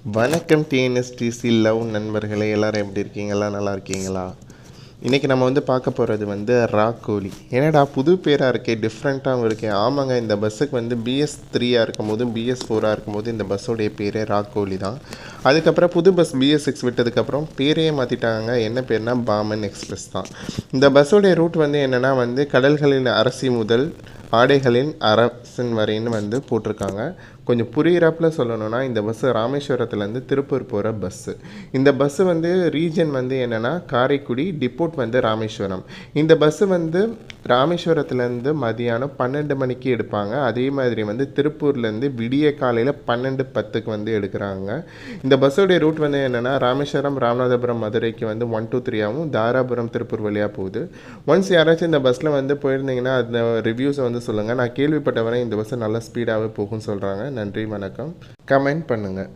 வணக்கம் TNSTC love நண்பர்களே, எல்லோரும் எப்படி இருக்கீங்க? எல்லாம் நல்லா இருக்கீங்களா? இன்றைக்கி நம்ம பார்க்க போகிறது ராக்கோலி. என்னடா புது பேராக இருக்கே, டிஃப்ரெண்ட்டாகவும் இருக்கே. ஆமாங்க, இந்த பஸ்ஸுக்கு BS3 இருக்கும்போது BS4 இருக்கும்போது இந்த பஸ்ஸோடைய பேரே ராக்கோலி தான். அதுக்கப்புறம் புது பஸ் BS6 விட்டதுக்கப்புறம் பேரையே மாற்றிட்டாங்க. என்ன பேர்னா பாமன் எக்ஸ்பிரஸ் தான். இந்த பஸ்ஸோடைய ரூட் என்னென்னா கடல்களின் அரசி முதல் ஆடைகளின் அரசன் வரைன்னு போட்டிருக்காங்க. கொஞ்சம் புரியிறாப்பில் சொல்லணும்னா இந்த பஸ்ஸு ராமேஸ்வரத்துலேருந்து திருப்பூர் போகிற பஸ்ஸு. இந்த பஸ்ஸு ரீஜன் என்னென்னா காரைக்குடி, டிப்போட் ராமேஸ்வரம். இந்த பஸ்ஸு ராமேஸ்வரத்துலேருந்து மதியானம் 12 மணிக்கு எடுப்பாங்க. அதே மாதிரி திருப்பூர்லேருந்து விடிய காலையில் 12:10க்கு எடுக்கிறாங்க. இந்த பஸ்ஸோடைய ரூட் என்னென்னா ராமேஸ்வரம், ராமநாதபுரம், மதுரைக்கு 1, 2, 3ஆகவும் தாராபுரம், திருப்பூர் வழியாக போகுது. ஒன்ஸ் யாராச்சும் இந்த பஸ்ஸில் போயிருந்தீங்கன்னா அந்த ரிவ்யூஸை சொல்லுங்கள். நான் கேள்விப்பட்ட வரை இந்த பஸ்ஸு நல்லா ஸ்பீடாகவே போகும்னு சொல்கிறாங்க. நன்றி, வணக்கம். கமெண்ட் பண்ணுங்கள்.